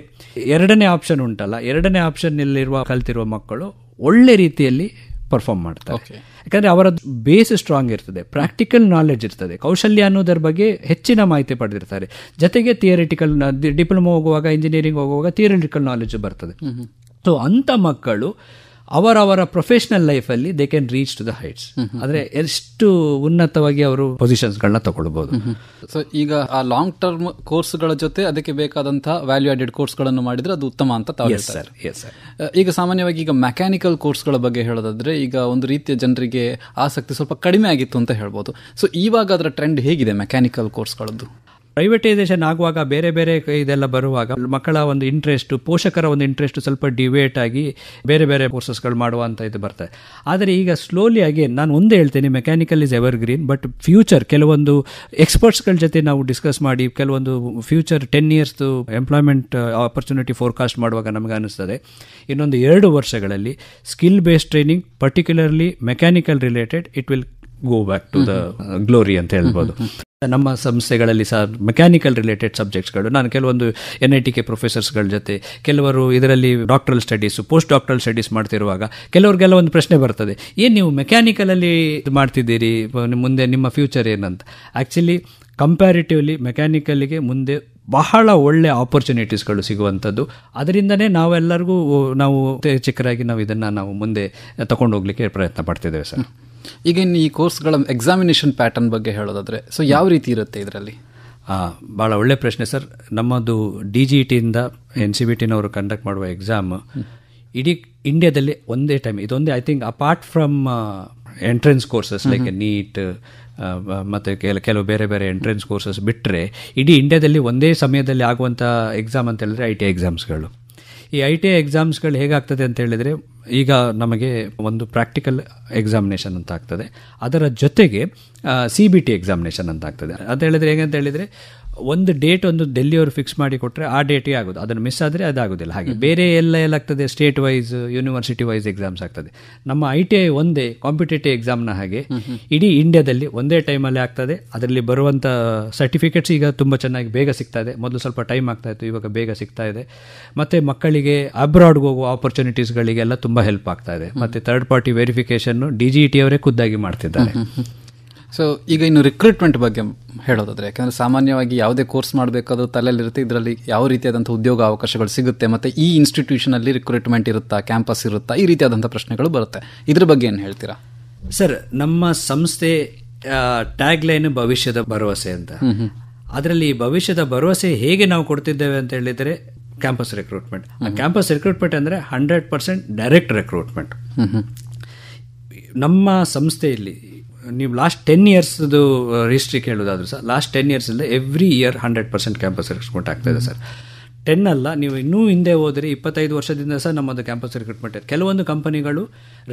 2ನೇ ಆಪ್ಷನ್ ಉಂಟಲ್ಲ, 2ನೇ ಆಪ್ಷನ್ನಲ್ಲಿರುವ ಕಲ್ತಿರುವ ಮಕ್ಕಳು ಒಳ್ಳೆ ರೀತಿಯಲ್ಲಿ ಪರ್ಫಾರ್ಮ್ ಮಾಡ್ತಾರೆ. ಯಾಕಂದರೆ ಅವರ ಬೇಸ್ ಸ್ಟ್ರಾಂಗ್ ಇರ್ತದೆ, ಪ್ರಾಕ್ಟಿಕಲ್ ನಾಲೆಡ್ಜ್ ಇರ್ತದೆ, ಕೌಶಲ್ಯ ಅನ್ನೋದರ ಬಗ್ಗೆ ಹೆಚ್ಚಿನ ಮಾಹಿತಿ ಪಡೆದಿರ್ತಾರೆ. ಜೊತೆಗೆ ಥಿಯರಿಟಿಕಲ್, ಡಿಪ್ಲೊಮೊ ಹೋಗುವಾಗ, ಇಂಜಿನಿಯರಿಂಗ್ ಹೋಗುವಾಗ ಥಿಯರಿಟಿಕಲ್ ನಾಲೆಡ್ಜ್ ಬರ್ತದೆ. ಸೊ ಅಂಥ ಮಕ್ಕಳು ಅವರವರ ಪ್ರೊಫೆಷನಲ್ ಲೈಫಲ್ಲಿ they can reach to the heights. ಆದರೆ ಎಷ್ಟು ಉನ್ನತವಾಗಿ ಅವರು ಪೊಸಿಷನ್ಸ್ಗಳನ್ನ ತಗೊಳ್ಬಹುದು. ಸೊ ಈಗ ಆ ಲಾಂಗ್ ಟರ್ಮ್ ಕೋರ್ಸ್ಗಳ ಜೊತೆ ಅದಕ್ಕೆ ಬೇಕಾದಂತಹ ವ್ಯಾಲ್ಯೂ ಆಡೆಡ್ ಕೋರ್ಸ್ಗಳನ್ನು ಮಾಡಿದ್ರೆ ಅದು ಉತ್ತಮ ಅಂತ ತಾವು ಹೇಳ್ತಾರೆ. ಈಗ ಸಾಮಾನ್ಯವಾಗಿ ಈಗ ಮೆಕ್ಯಾನಿಕಲ್ ಕೋರ್ಸ್ಗಳ ಬಗ್ಗೆ ಹೇಳೋದಾದ್ರೆ, ಈಗ ಒಂದು ರೀತಿಯ ಜನರಿಗೆ ಆಸಕ್ತಿ ಸ್ವಲ್ಪ ಕಡಿಮೆ ಆಗಿತ್ತು ಅಂತ ಹೇಳ್ಬೋದು. ಸೊ ಇವಾಗ ಅದರ ಟ್ರೆಂಡ್ ಹೇಗಿದೆ ಮೆಕ್ಯಾನಿಕಲ್ ಕೋರ್ಸ್ಗಳದ್ದು? ಪ್ರೈವೇಟೈಸೇಷನ್ ಆಗುವಾಗ, ಬೇರೆ ಬೇರೆ ಇದೆಲ್ಲ ಬರುವಾಗ ಮಕ್ಕಳ ಒಂದು ಇಂಟ್ರೆಸ್ಟ್, ಪೋಷಕರ ಒಂದು ಇಂಟ್ರೆಸ್ಟ್ ಸ್ವಲ್ಪ ಡಿವೇಟ್ ಆಗಿ ಬೇರೆ ಬೇರೆ ಕೋರ್ಸಸ್ಗಳು ಮಾಡುವಂಥ ಇದು ಬರ್ತದೆ. ಆದರೆ ಈಗ ಸ್ಲೋಲಿ ಆಗಿ ನಾನು ಒಂದೇ ಹೇಳ್ತೇನೆ, mechanical is evergreen. But future ಕೆಲವೊಂದು ಎಕ್ಸ್ಪರ್ಟ್ಸ್ಗಳ ಜೊತೆ ನಾವು ಡಿಸ್ಕಸ್ ಮಾಡಿ ಕೆಲವೊಂದು ಫ್ಯೂಚರ್ 10 ಇಯರ್ಸ್ದು ಎಂಪ್ಲಾಯ್ಮೆಂಟ್ ಆಪರ್ಚುನಿಟಿ ಫೋರ್ಕಾಸ್ಟ್ ಮಾಡುವಾಗ ನಮಗೆ ಅನಿಸ್ತದೆ, ಇನ್ನೊಂದು 2 ವರ್ಷಗಳಲ್ಲಿ skill based training, particularly mechanical related, it will go back to the glory ಅಂತ ಹೇಳ್ಬೋದು. ನಮ್ಮ ಸಂಸ್ಥೆಗಳಲ್ಲಿ ಸಹ ಮೆಕ್ಯಾನಿಕಲ್ ರಿಲೇಟೆಡ್ ಸಬ್ಜೆಕ್ಟ್ಸ್ಗಳು, ನಾನು ಕೆಲವೊಂದು NITK ಪ್ರೊಫೆಸರ್ಸ್ಗಳ ಜೊತೆ, ಕೆಲವರು ಇದರಲ್ಲಿ doctoral studies, post doctoral studies ಮಾಡ್ತಿರುವಾಗ ಕೆಲವ್ರಿಗೆಲ್ಲ ಒಂದು ಪ್ರಶ್ನೆ ಬರ್ತದೆ, ಏನು ನೀವು ಮೆಕ್ಯಾನಿಕಲಲ್ಲಿ ಮಾಡ್ತಿದ್ದೀರಿ, ಮುಂದೆ ನಿಮ್ಮ ಫ್ಯೂಚರ್ ಏನಂತ. ಆ್ಯಕ್ಚುಲಿ ಕಂಪ್ಯಾರಿಟಿವ್ಲಿ ಮೆಕ್ಯಾನಿಕಲ್ಗೆ ಮುಂದೆ ಬಹಳ ಒಳ್ಳೆ ಆಪರ್ಚುನಿಟೀಸ್ಗಳು ಸಿಗುವಂಥದ್ದು. ಅದರಿಂದನೇ ನಾವೆಲ್ಲರಿಗೂ ನಾವು ಚಿಕ್ಕರಾಗಿ ನಾವು ಇದನ್ನು ನಾವು ಮುಂದೆ ತಗೊಂಡು ಹೋಗ್ಲಿಕ್ಕೆ ಪ್ರಯತ್ನ ಪಡ್ತಿದ್ದೇವೆ ಸರ್. ಈಗ ಇನ್ನು ಈ ಕೋರ್ಸ್ಗಳ ಎಕ್ಸಾಮಿನೇಷನ್ ಪ್ಯಾಟರ್ನ್ ಬಗ್ಗೆ ಹೇಳೋದಾದ್ರೆ ಸೊ ಯಾವ ರೀತಿ ಇರುತ್ತೆ ಇದರಲ್ಲಿ? ಭಾಳ ಒಳ್ಳೆ ಪ್ರಶ್ನೆ ಸರ್. ನಮ್ಮದು DGTಯಿಂದ NCVTನವರು ಕಂಡಕ್ಟ್ ಮಾಡುವ ಎಕ್ಸಾಮ್ ಇಡೀ ಇಂಡಿಯಾದಲ್ಲಿ ಒಂದೇ ಟೈಮ್, ಇದೊಂದೇ I think apart from entrance courses like neat ಮತ್ತು ಕೆಲವು ಬೇರೆ ಬೇರೆ ಎಂಟ್ರೆನ್ಸ್ ಕೋರ್ಸಸ್ ಬಿಟ್ಟರೆ ಇಡೀ ಇಂಡಿಯಾದಲ್ಲಿ ಒಂದೇ ಸಮಯದಲ್ಲಿ ಆಗುವಂಥ ಎಕ್ಸಾಮ್ ಅಂತ ಹೇಳಿದ್ರೆ ITI ಎಕ್ಸಾಮ್ಸ್ಗಳು. ಈ ITI ಎಕ್ಸಾಮ್ಸ್ಗಳು ಹೇಗಾಗ್ತದೆ ಅಂತ ಹೇಳಿದರೆ, ಈಗ ನಮಗೆ ಒಂದು ಪ್ರಾಕ್ಟಿಕಲ್ ಎಕ್ಸಾಮಿನೇಷನ್ ಅಂತ ಆಗ್ತದೆ, ಅದರ ಜೊತೆಗೆ CBT ಎಕ್ಸಾಮಿನೇಷನ್ ಅಂತ ಆಗ್ತದೆ. ಅಂತ ಹೇಳಿದ್ರೆ ಹೇಗೆ ಅಂತ ಹೇಳಿದರೆ, ಒಂದು ಡೇಟ್ ಒಂದು ಡೆಲ್ಲಿಯವರು ಫಿಕ್ಸ್ ಮಾಡಿ ಕೊಟ್ಟರೆ ಆ ಡೇಟಿಗೆ ಆಗೋದು, ಅದನ್ನು ಮಿಸ್ ಆದರೆ ಅದಾಗೋದಿಲ್ಲ. ಹಾಗೆ ಬೇರೆ ಎಲ್ಲಾಗ್ತದೆ state wise university wise exams ಆಗ್ತದೆ. ನಮ್ಮ ITI ಒಂದೇ ಕಾಂಪಿಟೇಟಿವ್ ಎಕ್ಸಾಮ್ನ ಹಾಗೆ ಇಡೀ ಇಂಡಿಯಾದಲ್ಲಿ ಒಂದೇ ಟೈಮಲ್ಲಿ ಆಗ್ತದೆ. ಅದರಲ್ಲಿ ಬರುವಂಥ ಸರ್ಟಿಫಿಕೇಟ್ಸ್ ಈಗ ತುಂಬ ಚೆನ್ನಾಗಿ ಬೇಗ ಸಿಗ್ತಾ ಇದೆ. ಮೊದಲು ಸ್ವಲ್ಪ ಟೈಮ್ ಆಗ್ತಾ ಇತ್ತು, ಇವಾಗ ಬೇಗ ಸಿಗ್ತಾ ಇದೆ. ಮತ್ತು ಮಕ್ಕಳಿಗೆ ಅಬ್ರಾಡ್ಗೆ ಹೋಗುವ ಆಪರ್ಚುನಿಟೀಸ್ಗಳಿಗೆಲ್ಲ ತುಂಬ ಹೆಲ್ಪ್ ಆಗ್ತಾ ಇದೆ. ಮತ್ತು ಥರ್ಡ್ ಪಾರ್ಟಿ ವೆರಿಫಿಕೇಷನ್ನು DGT ಅವರೇ ಖುದ್ದಾಗಿ ಮಾಡ್ತಿದ್ದಾರೆ. ಸೊ ಈಗ ಇನ್ನು ರಿಕ್ರೂಟ್ಮೆಂಟ್ ಬಗ್ಗೆ ಹೇಳೋದಾದ್ರೆ, ಯಾಕಂದರೆ ಸಾಮಾನ್ಯವಾಗಿ ಯಾವುದೇ ಕೋರ್ಸ್ ಮಾಡಬೇಕಾದ್ರೂ ತಲೆಯಲ್ಲಿರುತ್ತೆ ಇದರಲ್ಲಿ ಯಾವ ರೀತಿಯಾದಂಥ ಉದ್ಯೋಗ ಅವಕಾಶಗಳು ಸಿಗುತ್ತೆ, ಮತ್ತು ಈ ಇನ್ಸ್ಟಿಟ್ಯೂಷನಲ್ಲಿ ರಿಕ್ರೂಟ್ಮೆಂಟ್ ಇರುತ್ತಾ, ಕ್ಯಾಂಪಸ್ ಇರುತ್ತಾ, ಈ ರೀತಿಯಾದಂಥ ಪ್ರಶ್ನೆಗಳು ಬರುತ್ತೆ. ಇದ್ರ ಬಗ್ಗೆ ಏನು ಹೇಳ್ತೀರಾ? ಸರ್, ನಮ್ಮ ಸಂಸ್ಥೆ ಟ್ಯಾಗ್ ಲೈನ್ ಭವಿಷ್ಯದ ಭರವಸೆ ಅಂತ. ಅದರಲ್ಲಿ ಭವಿಷ್ಯದ ಭರವಸೆ ಹೇಗೆ ನಾವು ಕೊಡ್ತಿದ್ದೇವೆ ಅಂತ ಹೇಳಿದರೆ ಕ್ಯಾಂಪಸ್ ರಿಕ್ರೂಟ್ಮೆಂಟ್. ಕ್ಯಾಂಪಸ್ ರಿಕ್ರೂಟ್ಮೆಂಟ್ ಅಂದರೆ 100% ಡೈರೆಕ್ಟ್ ರಿಕ್ರೂಟ್ಮೆಂಟ್. ನಮ್ಮ ಸಂಸ್ಥೆಯಲ್ಲಿ ನೀವು ಲಾಸ್ಟ್ 10 ಇಯರ್ಸ್ದು ಹಿಸ್ಟ್ರಿ ಕೇಳೋದಾದ್ರು ಸರ್, ಲಾಸ್ಟ್ 10 ಇಯರ್ಸಿಂದ ಎವ್ರಿ ಇಯರ್ 100% ಕ್ಯಾಂಪಸ್ ರಿಕ್ರೂಟ್ಮೆಂಟ್ ಆಗ್ತಾಯಿದೆ ಸರ್. 10 ಅಲ್ಲ, ನೀವು ಇನ್ನೂ ಹಿಂದೆ ಹೋದರೆ 25 ವರ್ಷದಿಂದ ಸಹ ನಮ್ಮದು ಕ್ಯಾಂಪಸ್ ರಿಕ್ರೂಟ್ಮೆಂಟ್ ಇದೆ. ಕೆಲವೊಂದು ಕಂಪನಿಗಳು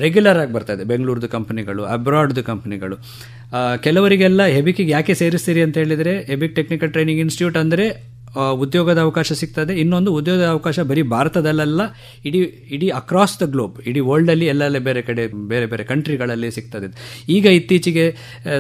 ರೆಗ್ಯುಲರ್ ಆಗಿ ಬರ್ತಾ ಇದೆ, ಬೆಂಗಳೂರದು ಕಂಪನಿಗಳು, ಅಬ್ರಾಡ್ದು ಕಂಪನಿಗಳು. ಕೆಲವರಿಗೆಲ್ಲ ಹೆಬಿಕಿಗೆ ಯಾಕೆ ಸೇರಿಸ್ತೀರಿ ಅಂತ ಹೇಳಿದರೆ, ಹೆಬಿಕ್ ಟೆಕ್ನಿಕಲ್ ಟ್ರೈನಿಂಗ್ ಇನ್ಸ್ಟಿಟ್ಯೂಟ್ ಅಂದರೆ ಉದ್ಯೋಗದ ಅವಕಾಶ ಸಿಗ್ತದೆ. ಇನ್ನೊಂದು ಉದ್ಯೋಗದ ಅವಕಾಶ ಬರೀ ಭಾರತದಲ್ಲ, ಇಡೀ ಅಕ್ರಾಸ್ ದ ಗ್ಲೋಬ್, ಇಡೀ ವರ್ಲ್ಡಲ್ಲಿ ಎಲ್ಲೆಲ್ಲ ಬೇರೆ ಕಡೆ ಬೇರೆ ಬೇರೆ ಕಂಟ್ರಿಗಳಲ್ಲಿ ಸಿಗ್ತದೆ. ಈಗ ಇತ್ತೀಚೆಗೆ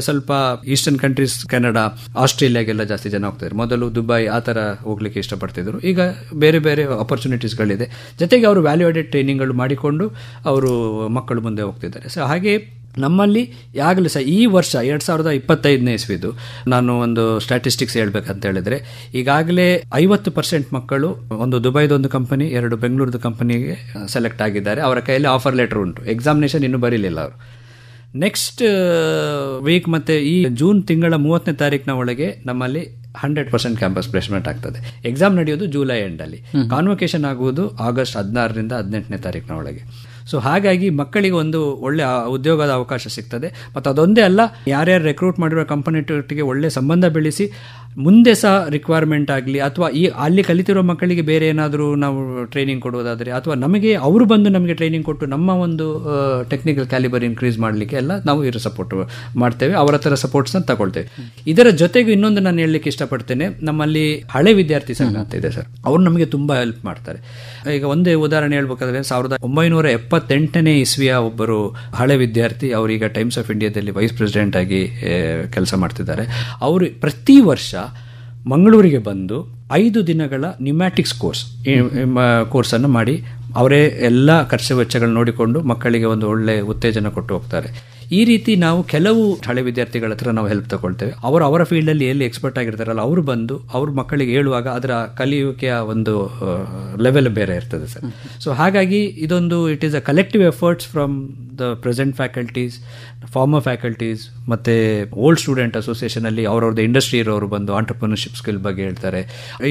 ಸ್ವಲ್ಪ ಈಸ್ಟರ್ನ್ ಕಂಟ್ರೀಸ್, ಕೆನಡಾ, ಆಸ್ಟ್ರೇಲಿಯಾಗೆಲ್ಲ ಜಾಸ್ತಿ ಜನ ಹೋಗ್ತಾರೆ. ಮೊದಲು ದುಬೈ ಆ ಥರ ಹೋಗ್ಲಿಕ್ಕೆ ಇಷ್ಟಪಡ್ತಿದ್ರು. ಈಗ ಬೇರೆ ಬೇರೆ ಆಪರ್ಚುನಿಟೀಸ್ಗಳಿದೆ. ಜೊತೆಗೆ ಅವರು ವ್ಯಾಲ್ಯೂ ಆಡೆಡ್ ಟ್ರೈನಿಂಗ್ಗಳು ಮಾಡಿಕೊಂಡು ಅವರು ಮಕ್ಕಳು ಮುಂದೆ ಹೋಗ್ತಿದ್ದಾರೆ. ಸೊ ಹಾಗೆ ನಮ್ಮಲ್ಲಿ ಆಗಲೂ ಸಹ ಈ ವರ್ಷ 2025ನೇ ಇಸ್ವಿದು ನಾನು ಒಂದು ಸ್ಟ್ಯಾಟಿಸ್ಟಿಕ್ಸ್ ಹೇಳ್ಬೇಕಂತ ಹೇಳಿದರೆ, ಈಗಾಗಲೇ 50% ಮಕ್ಕಳು ಒಂದು ದುಬೈದೊಂದು ಕಂಪನಿ, 2 ಬೆಂಗಳೂರದು ಕಂಪನಿಗೆ ಸೆಲೆಕ್ಟ್ ಆಗಿದ್ದಾರೆ. ಅವರ ಕೈಯಲ್ಲಿ ಆಫರ್ ಲೆಟರ್ ಉಂಟು. ಎಕ್ಸಾಮಿನೇಷನ್ ಇನ್ನೂ ಬರೀಲಿಲ್ಲ ಅವರು. ನೆಕ್ಸ್ಟ್ ವೀಕ್ ಮತ್ತು ಈ ಜೂನ್ ತಿಂಗಳ 30ನೇ ತಾರೀಕಿನ ಒಳಗೆ ನಮ್ಮಲ್ಲಿ 100% ಕ್ಯಾಂಪಸ್ ಪ್ಲೇಸ್ಮೆಂಟ್ ಆಗ್ತದೆ. ಎಕ್ಸಾಮ್ ನಡೆಯೋದು ಜುಲೈ ಎಂಡಲ್ಲಿ, ಕಾನ್ವೊಕೇಶನ್ ಆಗುವುದು ಆಗಸ್ಟ್ 16ರಿಂದ 18ನೇ ತಾರೀಕಿನ ಒಳಗೆ. ಸೊ ಹಾಗಾಗಿ ಮಕ್ಕಳಿಗೆ ಒಂದು ಒಳ್ಳೆ ಉದ್ಯೋಗದ ಅವಕಾಶ ಸಿಗ್ತದೆ. ಮತ್ತು ಅದೊಂದೇ ಅಲ್ಲ, ಯಾರ್ಯಾರು ರೆಕ್ರೂಟ್ ಮಾಡಿರೋ ಕಂಪನಿಟೊಟ್ಟಿಗೆ ಒಳ್ಳೆ ಸಂಬಂಧ ಬೆಳೆಸಿ ಮುಂದೆ ಸಹ ರಿಕ್ವೈರ್ಮೆಂಟ್ ಆಗಲಿ, ಅಥವಾ ಅಲ್ಲಿ ಕಲಿತಿರೋ ಮಕ್ಕಳಿಗೆ ಬೇರೆ ಏನಾದರೂ ನಾವು ಟ್ರೈನಿಂಗ್ ಕೊಡೋದಾದರೆ, ಅಥವಾ ನಮಗೆ ಅವರು ಬಂದು ನಮಗೆ ಟ್ರೈನಿಂಗ್ ಕೊಟ್ಟು ನಮ್ಮ ಒಂದು ಟೆಕ್ನಿಕಲ್ ಕ್ಯಾಲಿಬರ್ ಇನ್ಕ್ರೀಸ್ ಮಾಡಲಿಕ್ಕೆ ಎಲ್ಲ ನಾವು ಇರೋ ಸಪೋರ್ಟ್ ಮಾಡ್ತೇವೆ. ಅವರ ಹತ್ರ ಸಪೋರ್ಟ್ಸ್ನ ತಗೊಳ್ತೇವೆ. ಇದರ ಜೊತೆಗೆ ಇನ್ನೊಂದು ನಾನು ಹೇಳಲಿಕ್ಕೆ ಇಷ್ಟಪಡ್ತೇನೆ, ನಮ್ಮಲ್ಲಿ ಹಳೆ ವಿದ್ಯಾರ್ಥಿ ಸಂಘ ಅಂತ ಇದೆ ಸರ್, ಅವರು ನಮಗೆ ತುಂಬ ಹೆಲ್ಪ್ ಮಾಡ್ತಾರೆ. ಈಗ ಒಂದೇ ಉದಾಹರಣೆ ಹೇಳ್ಬೇಕಾದ್ರೆ, 1978ನೇ ಇಸ್ವಿಯ ಒಬ್ಬರು ಹಳೆ ವಿದ್ಯಾರ್ಥಿ, ಅವರೀಗ ಟೈಮ್ಸ್ ಆಫ್ ಇಂಡಿಯಾದಲ್ಲಿ ವೈಸ್ ಪ್ರೆಸಿಡೆಂಟ್ ಆಗಿ ಕೆಲಸ ಮಾಡ್ತಿದ್ದಾರೆ. ಅವರು ಪ್ರತಿ ವರ್ಷ ಮಂಗಳೂರಿಗೆ ಬಂದು 5 ದಿನಗಳ ನ್ಯೂಮ್ಯಾಟಿಕ್ಸ್ ಕೋರ್ಸನ್ನು ಮಾಡಿ ಅವರೇ ಎಲ್ಲ ಖರ್ಚು ವೆಚ್ಚಗಳು ನೋಡಿಕೊಂಡು ಮಕ್ಕಳಿಗೆ ಒಂದು ಒಳ್ಳೆ ಉತ್ತೇಜನ ಕೊಟ್ಟು ಹೋಗ್ತಾರೆ. ಈ ರೀತಿ ನಾವು ಕೆಲವು ಹಳೆ ವಿದ್ಯಾರ್ಥಿಗಳ ಹತ್ರ ನಾವು ಹೆಲ್ಪ್ ತಗೊಳ್ತೇವೆ. ಅವರ ಫೀಲ್ಡಲ್ಲಿ ಎಲ್ಲಿ ಎಕ್ಸ್ಪರ್ಟ್ ಆಗಿರ್ತಾರಲ್ಲ, ಅವರು ಬಂದು ಅವ್ರ ಮಕ್ಕಳಿಗೆ ಹೇಳುವಾಗ ಅದರ ಕಲಿಯುವಿಕೆಯ ಒಂದು ಲೆವೆಲ್ ಬೇರೆ ಇರ್ತದೆ ಸರ್. ಸೊ ಹಾಗಾಗಿ ಇದೊಂದು it is a collective efforts from the present faculties, farmer faculties, ಮತ್ತು ಓಲ್ಡ್ ಸ್ಟೂಡೆಂಟ್ ಅಸೋಸಿಯೇಷನಲ್ಲಿ ಅವ್ರವ್ರದ್ದು ಇಂಡಸ್ಟ್ರಿ ಇರೋರು ಬಂದು ಆಂಟರ್ಪ್ರಿನರ್ಶಿಪ್ ಸ್ಕಿಲ್ ಬಗ್ಗೆ ಹೇಳ್ತಾರೆ.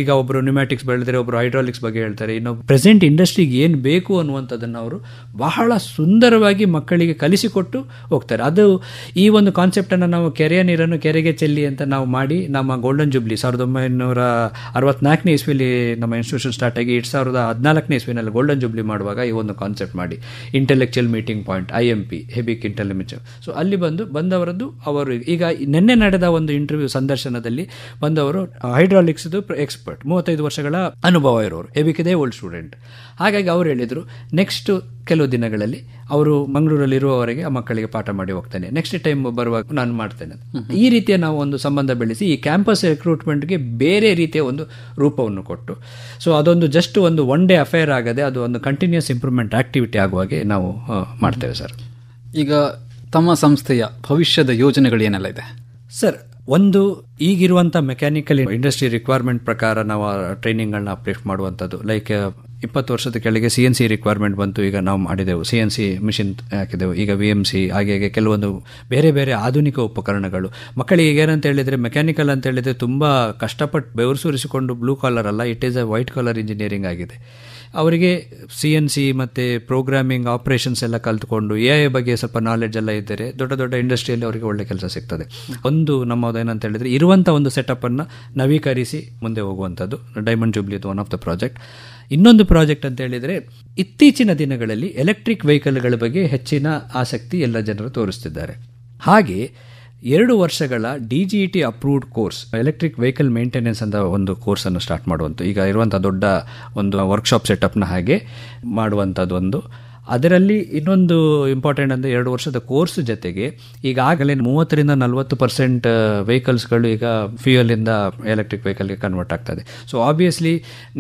ಈಗ ಒಬ್ಬರು ನ್ಯೂಮ್ಯಾಟಿಕ್ಸ್ ಬೆಳೆದರೆ ಒಬ್ಬರು ಹೈಡ್ರಾಲಿಕ್ಸ್ ಬಗ್ಗೆ ಹೇಳ್ತಾರೆ. ಇನ್ನೊಬ್ಬರು ಪ್ರೆಸೆಂಟ್ ಇಂಡಸ್ಟ್ರಿಗೆ ಏನು ಬೇಕು ಅನ್ನುವಂಥದ್ದನ್ನು ಅವರು ಬಹಳ ಸುಂದರವಾಗಿ ಮಕ್ಕಳಿಗೆ ಕಲಿಸಿಕೊಟ್ಟು ಹೋಗ್ತಾರೆ. ಅದು ಈ ಒಂದು ಕಾನ್ಸೆಪ್ಟನ್ನು ನಾವು ಕೆರೆಯ ನೀರನ್ನು ಕೆರೆಗೆ ಚೆಲ್ಲಿ ಅಂತ ನಾವು ಮಾಡಿ ನಮ್ಮ ಗೋಲ್ಡನ್ ಜೂಬ್ಲಿ 1964ನೇ ಇಸ್ವಿಲಿ ನಮ್ಮ ಇನ್ಸ್ಟಿಟ್ಯೂಷನ್ ಸ್ಟಾರ್ಟ್ ಆಗಿ 2014ನೇ ಇಸ್ವಿನಲ್ಲಿ ಗೋಲ್ಡನ್ ಜೂಬ್ಲಿ ಮಾಡುವಾಗ ಈ ಒಂದು ಕಾನ್ಸೆಪ್ಟ್ ಮಾಡಿ ಇಂಟೆಲೆಕ್ಚುಯಲ್ ಮೀಟಿಂಗ್ ಪಾಯಿಂಟ್ IMP ಹೆಬಿಕ್ ಇಂಟೆಲಿಮೆಂಟ್. ಸೊ ಅಲ್ಲಿ ಬಂದವರದ್ದು ಅವರು ಈಗ ನಿನ್ನೆ ನಡೆದ ಒಂದು ಇಂಟರ್ವ್ಯೂ ಸಂದರ್ಶನದಲ್ಲಿ ಬಂದವರು ಹೈಡ್ರಾಲಿಕ್ಸ್ದು ಎಕ್ಸ್ಪರ್ಟ್, 35 ವರ್ಷಗಳ ಅನುಭವ ಇರೋರು, ಹೆಬಿಕ್ದೇ ಓಲ್ಡ್ ಸ್ಟೂಡೆಂಟ್. ಹಾಗಾಗಿ ಅವರು ಹೇಳಿದರು, ನೆಕ್ಸ್ಟ್ ಕೆಲವು ದಿನಗಳಲ್ಲಿ ಅವರು ಮಂಗಳೂರಲ್ಲಿರುವವರೆಗೆ ಆ ಮಕ್ಕಳಿಗೆ ಪಾಠ ಮಾಡಿ ಹೋಗ್ತೇನೆ, ನೆಕ್ಸ್ಟ್ ಟೈಮ್ ಬರುವಾಗ ನಾನು ಮಾಡ್ತೇನೆ. ಈ ರೀತಿಯ ನಾವು ಒಂದು ಸಂಬಂಧ ಬೆಳೆಸಿ ಈ ಕ್ಯಾಂಪಸ್ ರಿಕ್ರೂಟ್ಮೆಂಟ್ಗೆ ಬೇರೆ ರೀತಿಯ ಒಂದು ರೂಪವನ್ನು ಕೊಟ್ಟು, ಸೊ ಅದೊಂದು ಜಸ್ಟ್ ಒಂದು ಒನ್ ಡೇ ಅಫೇರ್ ಆಗದೆ ಅದು ಒಂದು ಕಂಟಿನ್ಯೂಸ್ ಇಂಪ್ರೂವ್ಮೆಂಟ್ ಆಕ್ಟಿವಿಟಿ ಆಗುವ ಹಾಗೆ ನಾವು ಮಾಡ್ತೇವೆ ಸರ್. ಈಗ ತಮ್ಮ ಸಂಸ್ಥೆಯ ಭವಿಷ್ಯದ ಯೋಜನೆಗಳು ಏನೆಲ್ಲ ಇದೆ ಸರ್? ಒಂದು ಈಗಿರುವಂಥ ಮೆಕ್ಯಾನಿಕಲ್ ಇಂಡಸ್ಟ್ರಿ ರಿಕ್ವೈರ್ಮೆಂಟ್ ಪ್ರಕಾರ ನಾವು ಟ್ರೈನಿಂಗ್ಗಳನ್ನ ಅಪ್ಲಿಫ್ಟ್ ಮಾಡುವಂಥದ್ದು. ಲೈಕ್ 20 ವರ್ಷದ ಕೆಳಗೆ CNC ರಿಕ್ವೈರ್ಮೆಂಟ್ ಬಂತು, ಈಗ ನಾವು ಮಾಡಿದೆವು CNC ಮಿಷಿನ್ ಹಾಕಿದೆವು. ಈಗ VMC ಹಾಗೆ ಕೆಲವೊಂದು ಬೇರೆ ಬೇರೆ ಆಧುನಿಕ ಉಪಕರಣಗಳು. ಮಕ್ಕಳಿಗೆ ಏನಂತ ಹೇಳಿದರೆ ಮೆಕ್ಯಾನಿಕಲ್ ಅಂತ ಹೇಳಿದರೆ ತುಂಬ ಕಷ್ಟಪಟ್ಟು ಬೆವರು ಸುರಿಸಿಕೊಂಡು ಬ್ಲೂ ಕಾಲರ್ ಅಲ್ಲ, it is a white collar engineering ಆಗಿದೆ. ಅವರಿಗೆ CNC ಮತ್ತು ಪ್ರೋಗ್ರಾಮಿಂಗ್ ಆಪರೇಷನ್ಸ್ ಎಲ್ಲ ಕಲ್ತ್ಕೊಂಡು AI ಬಗ್ಗೆ ಸ್ವಲ್ಪ ನಾಲೆಡ್ಜ್ ಎಲ್ಲ ಇದ್ದರೆ ದೊಡ್ಡ ದೊಡ್ಡ ಇಂಡಸ್ಟ್ರಿಯಲ್ಲಿ ಅವರಿಗೆ ಒಳ್ಳೆ ಕೆಲಸ ಸಿಗ್ತದೆ. ಒಂದು ನಮ್ಮದೇನಂತ ಹೇಳಿದರೆ ಇರುವಂಥ ಒಂದು ಸೆಟಪ್ಪನ್ನು ನವೀಕರಿಸಿ ಮುಂದೆ ಹೋಗುವಂಥದ್ದು diamond jubilee one of the project. ಇನ್ನೊಂದು ಪ್ರಾಜೆಕ್ಟ್ ಅಂತ ಹೇಳಿದರೆ ಇತ್ತೀಚಿನ ದಿನಗಳಲ್ಲಿ ಎಲೆಕ್ಟ್ರಿಕ್ ವೆಹಿಕಲ್ಗಳ ಬಗ್ಗೆ ಹೆಚ್ಚಿನ ಆಸಕ್ತಿ ಎಲ್ಲ ಜನರು ತೋರಿಸ್ತಿದ್ದಾರೆ. ಹಾಗೆ 2 ವರ್ಷಗಳ DGET approved course electric vehicle maintenance ಅಂತ ಒಂದು ಕೋರ್ಸನ್ನು ಸ್ಟಾರ್ಟ್ ಮಾಡುವಂಥ, ಈಗ ಇರುವಂಥ ದೊಡ್ಡ ಒಂದು ವರ್ಕ್ಶಾಪ್ ಸೆಟಪ್ನ ಹಾಗೆ ಮಾಡುವಂಥದ್ದು ಒಂದು. ಅದರಲ್ಲಿ ಇನ್ನೊಂದು ಇಂಪಾರ್ಟೆಂಟ್ ಅಂದರೆ 2 ವರ್ಷದ ಕೋರ್ಸ್ ಜೊತೆಗೆ ಈಗಾಗಲೇ 30-40% ವೆಹಿಕಲ್ಸ್ಗಳು ಈಗ ಫ್ಯೂಯಲಿಂದ ಎಲೆಕ್ಟ್ರಿಕ್ ವೆಹಿಕಲ್ಗೆ ಕನ್ವರ್ಟ್ ಆಗ್ತದೆ. ಸೊ ಆಬ್ವಿಯಸ್ಲಿ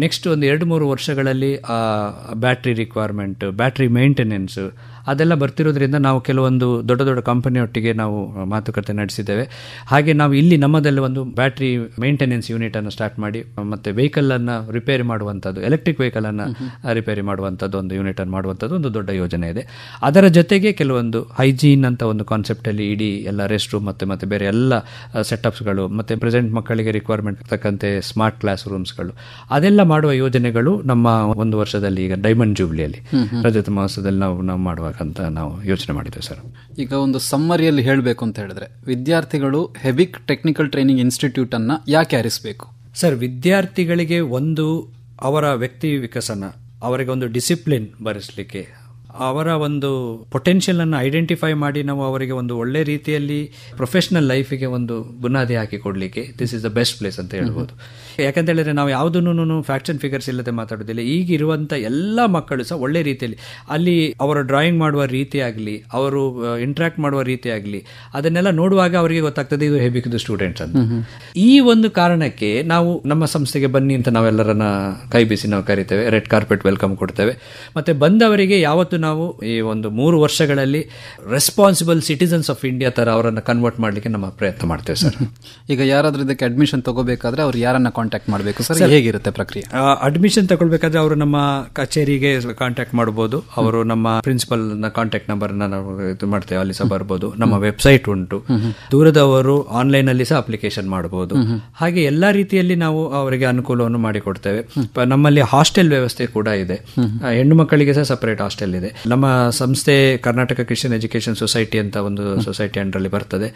ನೆಕ್ಸ್ಟ್ ಒಂದು 2-3 ವರ್ಷಗಳಲ್ಲಿ ಬ್ಯಾಟ್ರಿ ರಿಕ್ವೈರ್ಮೆಂಟ್, ಬ್ಯಾಟ್ರಿ ಮೇಂಟೆನೆನ್ಸ್ ಅದೆಲ್ಲ ಬರ್ತಿರೋದ್ರಿಂದ ನಾವು ಕೆಲವೊಂದು ದೊಡ್ಡ ದೊಡ್ಡ ಕಂಪನಿಯೊಟ್ಟಿಗೆ ನಾವು ಮಾತುಕತೆ ನಡೆಸಿದ್ದೇವೆ. ಹಾಗೆ ನಾವು ಇಲ್ಲಿ ನಮ್ಮದಲ್ಲಿ ಒಂದು ಬ್ಯಾಟ್ರಿ ಮೇಂಟೆನೆನ್ಸ್ ಯೂನಿಟನ್ನು ಸ್ಟಾರ್ಟ್ ಮಾಡಿ ಮತ್ತು ವೆಹಿಕಲನ್ನು ರಿಪೇರಿ ಮಾಡುವಂಥದ್ದು, ಎಲೆಕ್ಟ್ರಿಕ್ ವೆಹಿಕಲನ್ನು ರಿಪೇರಿ ಮಾಡುವಂಥದ್ದು ಒಂದು ಯೂನಿಟನ್ನು ಮಾಡುವಂಥದ್ದು ಒಂದು ದೊಡ್ಡ ಯೋಜನೆ ಇದೆ. ಅದರ ಜೊತೆಗೆ ಕೆಲವೊಂದು ಹೈಜೀನ್ ಅಂತ ಒಂದು ಕಾನ್ಸೆಪ್ಟಲ್ಲಿ ಇಡೀ ಎಲ್ಲ ರೆಸ್ಟ್ ರೂಮ್ ಮತ್ತು ಬೇರೆ ಎಲ್ಲ ಸೆಟಪ್ಸ್ಗಳು ಮತ್ತು ಪ್ರೆಸೆಂಟ್ ಮಕ್ಕಳಿಗೆ ರಿಕ್ವೈರ್ಮೆಂಟ್ ತಕ್ಕಂತೆ ಸ್ಮಾರ್ಟ್ ಕ್ಲಾಸ್ ರೂಮ್ಸ್ಗಳು ಅದೆಲ್ಲ ಮಾಡುವ ಯೋಜನೆಗಳು ನಮ್ಮ 1 ವರ್ಷದಲ್ಲಿ ಈಗ ಡೈಮಂಡ್ ಜೂಬ್ಲಿಯಲ್ಲಿ ರಜತ ಮಹೋತ್ಸವದಲ್ಲಿ ನಾವು ಮಾಡುವ ಅಂತ ನಾವು ಯೋಚನೆ ಮಾಡಿದ್ದೇವೆ ಸರ್. ಈಗ ಒಂದು ಸಮ್ಮರಿಯಲ್ಲಿ ಹೇಳಬೇಕು ಅಂತ ಹೇಳಿದ್ರೆ ವಿದ್ಯಾರ್ಥಿಗಳು ಹೆಬಿಕ್ ಟೆಕ್ನಿಕಲ್ ಟ್ರೈನಿಂಗ್ ಇನ್ಸ್ಟಿಟ್ಯೂಟ್ ಅನ್ನ ಯಾಕೆ ಆರಿಸಬೇಕು ಸರ್? ವಿದ್ಯಾರ್ಥಿಗಳಿಗೆ ಒಂದು ಅವರ ವ್ಯಕ್ತಿ ವಿಕಸನ, ಅವರಿಗೆ ಒಂದು ಡಿಸಿಪ್ಲಿನ್ ಬರೆಸಲಿಕ್ಕೆ, ಅವರ ಒಂದು ಪೊಟೆನ್ಷಿಯಲ್ ಅನ್ನು ಐಡೆಂಟಿಫೈ ಮಾಡಿ ನಾವು ಅವರಿಗೆ ಒಂದು ಒಳ್ಳೆ ರೀತಿಯಲ್ಲಿ ಪ್ರೊಫೆಷನಲ್ ಲೈಫಿಗೆ ಒಂದು ಬುನಾದಿ ಹಾಕಿ ಕೊಡಲಿಕ್ಕೆ this is the best place ಅಂತ ಹೇಳ್ಬೋದು. ಯಾಕಂತ ಹೇಳಿದ್ರೆ ನಾವು ಯಾವುದನ್ನು ಫ್ಯಾಕ್ಟ್ಸ್ ಅಂಡ್ ಫಿಗರ್ಸ್ ಇಲ್ಲದೆ ಮಾತಾಡೋದಿಲ್ಲ. ಈಗಿರುವಂಥ ಎಲ್ಲ ಮಕ್ಕಳು ಸಹ ಒಳ್ಳೆ ರೀತಿಯಲ್ಲಿ ಅಲ್ಲಿ ಅವರ ಡ್ರಾಯಿಂಗ್ ಮಾಡುವ ರೀತಿ ಆಗಲಿ, ಅವರು ಇಂಟ್ರಾಕ್ಟ್ ಮಾಡುವ ರೀತಿ ಆಗಲಿ, ಅದನ್ನೆಲ್ಲ ನೋಡುವಾಗ ಅವರಿಗೆ ಗೊತ್ತಾಗ್ತದೆ ಇದು ಹೆಬಿಕ್ದು ಸ್ಟೂಡೆಂಟ್ಸ್ ಅಂತ. ಈ ಒಂದು ಕಾರಣಕ್ಕೆ ನಾವು ನಮ್ಮ ಸಂಸ್ಥೆಗೆ ಬನ್ನಿ ಅಂತ ನಾವೆಲ್ಲರನ್ನ ಕೈ ಬೀಸಿ ನಾವು ಕರಿತೇವೆ, ರೆಡ್ ಕಾರ್ಪೆಟ್ ವೆಲ್ಕಮ್ ಕೊಡ್ತೇವೆ. ಮತ್ತೆ ಬಂದವರಿಗೆ ಯಾವತ್ತು ನಾವು ಈ ಒಂದು 3 ವರ್ಷಗಳಲ್ಲಿ ರೆಸ್ಪಾನ್ಸಿಬಲ್ ಸಿಟಿಸನ್ಸ್ ಆಫ್ ಇಂಡಿಯಾ ತರ ಅವರನ್ನು ಕನ್ವರ್ಟ್ ಮಾಡಲಿಕ್ಕೆ ನಮ್ಮ ಪ್ರಯತ್ನ ಮಾಡ್ತೇವೆ ಸರ್. ಈಗ ಯಾರಾದ್ರೂ ಇದಕ್ಕೆ ಅಡ್ಮಿಷನ್ ತಗೋಬೇಕಾದ್ರೆ ಅವ್ರು ಯಾರನ್ನ ಕಾಂಟ್ಯಾಕ್ಟ್ ಮಾಡಬೇಕು ಸರ್? ಹೇಗಿರುತ್ತೆ ಪ್ರಕ್ರಿಯೆ? ಅಡ್ಮಿಷನ್ ತಗೊಳ್ಬೇಕಾದ್ರೆ ಅವರು ನಮ್ಮ ಕಚೇರಿಗೆ ಕಾಂಟ್ಯಾಕ್ಟ್ ಮಾಡಬಹುದು. ಅವರು ನಮ್ಮ ಪ್ರಿನ್ಸಿಪಲ್ ಕಾಂಟ್ಯಾಕ್ಟ್ ನಂಬರ್ ನಾವು ಇದು ಮಾಡ್ತೇವೆ, ಅಲ್ಲಿ ಸಹ ಬರ್ಬೋದು. ನಮ್ಮ ವೆಬ್ಸೈಟ್ ಉಂಟು, ದೂರದವರು ಆನ್ಲೈನ್ ಅಲ್ಲಿ ಸಹ ಅಪ್ಲಿಕೇಶನ್ ಮಾಡಬಹುದು. ಹಾಗೆ ಎಲ್ಲಾ ರೀತಿಯಲ್ಲಿ ನಾವು ಅವರಿಗೆ ಅನುಕೂಲವನ್ನು ಮಾಡಿಕೊಡ್ತೇವೆ. ನಮ್ಮಲ್ಲಿ ಹಾಸ್ಟೆಲ್ ವ್ಯವಸ್ಥೆ ಕೂಡ ಇದೆ, ಹೆಣ್ಣು ಮಕ್ಕಳಿಗೆ ಸಹ ಸಪರೇಟ್ ಹಾಸ್ಟೆಲ್ ಇದೆ. ನಮ್ಮ ಸಂಸ್ಥೆ ಕರ್ನಾಟಕ ಕ್ರಿಶ್ಚಿಯನ್ ಎಜುಕೇಶನ್ ಸೊಸೈಟಿ ಅಂತ ಒಂದು ಸೊಸೈಟಿ ಅಂಡರಲ್ಲಿ ಬರ್ತದೆ.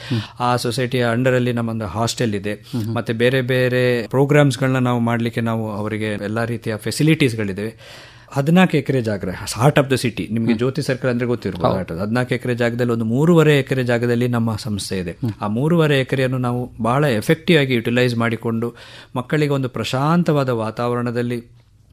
ಆ ಸೊಸೈಟಿಯ ಅಂಡರಲ್ಲಿ ನಮ್ಮೊಂದು ಹಾಸ್ಟೆಲ್ ಇದೆ. ಮತ್ತೆ ಬೇರೆ ಬೇರೆ ಪ್ರೋಗ್ರಾಮ್ಸ್ಗಳನ್ನ ನಾವು ಮಾಡಲಿಕ್ಕೆ ನಾವು ಅವರಿಗೆ ಎಲ್ಲ ರೀತಿಯ ಫೆಸಿಲಿಟೀಸ್ಗಳಿದೆ. 14 ಎಕರೆ ಜಾಗ, ಹಾರ್ಟ್ ಆಫ್ ದ ಸಿಟಿ, ನಿಮಗೆ ಜ್ಯೋತಿ ಸರ್ಕಲ್ ಅಂದ್ರೆ ಗೊತ್ತಿರ್ಬೋದು. 14 ಎಕರೆ ಜಾಗದಲ್ಲಿ ಒಂದು 3.5 ಎಕರೆ ಜಾಗದಲ್ಲಿ ನಮ್ಮ ಸಂಸ್ಥೆ ಇದೆ. ಆ 3.5 ಎಕರೆಯನ್ನು ನಾವು ಬಹಳ ಎಫೆಕ್ಟಿವ್ ಆಗಿ ಯುಟಿಲೈಸ್ ಮಾಡಿಕೊಂಡು ಮಕ್ಕಳಿಗೆ ಒಂದು ಪ್ರಶಾಂತವಾದ ವಾತಾವರಣದಲ್ಲಿ